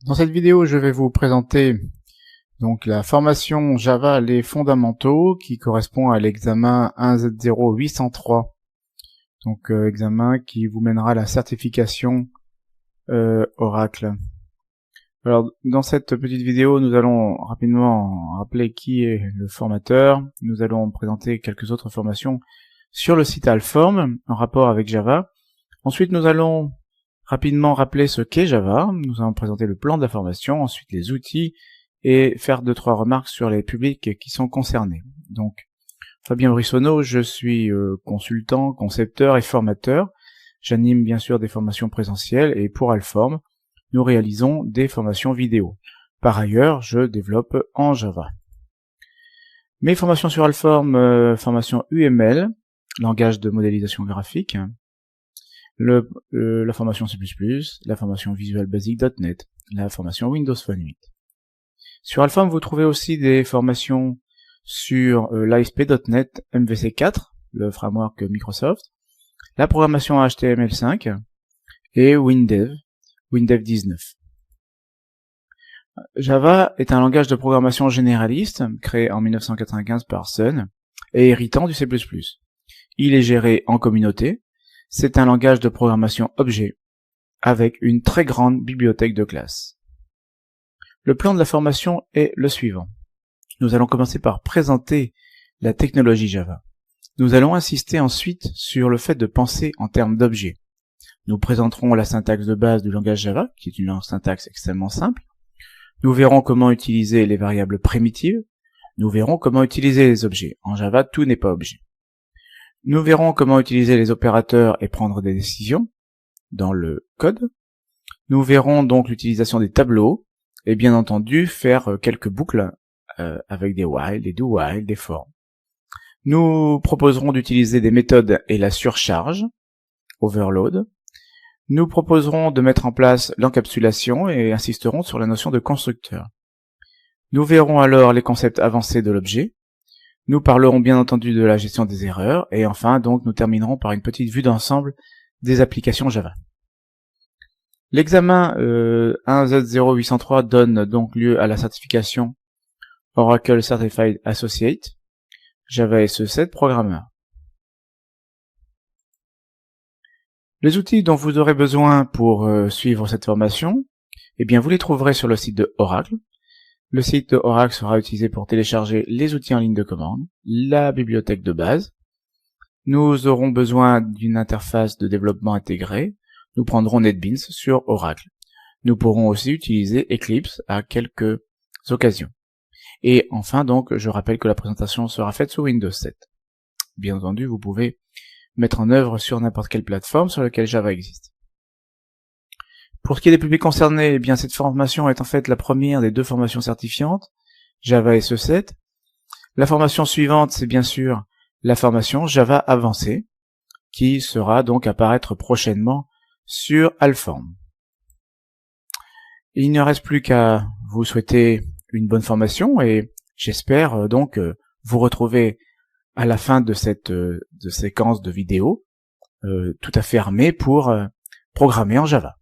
Dans cette vidéo, je vais vous présenter donc la formation Java les fondamentaux qui correspond à l'examen 1Z0803. Donc examen qui vous mènera à la certification Oracle. Alors dans cette petite vidéo, nous allons rapidement rappeler qui est le formateur. Nous allons présenter quelques autres formations sur le site Alform en rapport avec Java. Ensuite, nous allons rapidement rappeler ce qu'est Java. Nous allons présenter le plan de la formation, ensuite les outils et faire 2-3 remarques sur les publics qui sont concernés. Donc, Fabien Brissonneau, je suis consultant, concepteur et formateur. J'anime bien sûr des formations présentielles et pour Alform, nous réalisons des formations vidéo. Par ailleurs, je développe en Java. Mes formations sur Alform, formation UML, langage de modélisation graphique, la formation C++, la formation Visual Basic.NET, la formation Windows Phone 8. Sur Alform, vous trouvez aussi des formations sur l'ASP.NET MVC4, le framework Microsoft, la programmation HTML5 et Windev 19. Java est un langage de programmation généraliste créé en 1995 par Sun et héritant du C++. Il est géré en communauté. C'est un langage de programmation objet avec une très grande bibliothèque de classes. Le plan de la formation est le suivant. Nous allons commencer par présenter la technologie Java. Nous allons insister ensuite sur le fait de penser en termes d'objets. Nous présenterons la syntaxe de base du langage Java, qui est une syntaxe extrêmement simple. Nous verrons comment utiliser les variables primitives. Nous verrons comment utiliser les objets. En Java, tout n'est pas objet. Nous verrons comment utiliser les opérateurs et prendre des décisions dans le code. Nous verrons donc l'utilisation des tableaux et bien entendu faire quelques boucles avec des while, des do while, des for. Nous proposerons d'utiliser des méthodes et la surcharge, overload. Nous proposerons de mettre en place l'encapsulation et insisterons sur la notion de constructeur. Nous verrons alors les concepts avancés de l'objet. Nous parlerons bien entendu de la gestion des erreurs, et enfin donc nous terminerons par une petite vue d'ensemble des applications Java. L'examen 1Z0803 donne donc lieu à la certification Oracle Certified Associate, Java SE7 Programmeur. Les outils dont vous aurez besoin pour suivre cette formation, eh bien vous les trouverez sur le site de Oracle. Le site de Oracle sera utilisé pour télécharger les outils en ligne de commande, la bibliothèque de base. Nous aurons besoin d'une interface de développement intégrée. Nous prendrons NetBeans sur Oracle. Nous pourrons aussi utiliser Eclipse à quelques occasions. Et enfin donc, je rappelle que la présentation sera faite sous Windows 7. Bien entendu, vous pouvez mettre en œuvre sur n'importe quelle plateforme sur laquelle Java existe. Pour ce qui est des publics concernés, eh bien cette formation est en fait la première des 2 formations certifiantes, Java SE7. La formation suivante, c'est bien sûr la formation Java avancée, qui sera donc apparaître prochainement sur Alform. Il ne reste plus qu'à vous souhaiter une bonne formation et j'espère donc vous retrouver à la fin de cette séquence de vidéos tout à fait armée pour programmer en Java.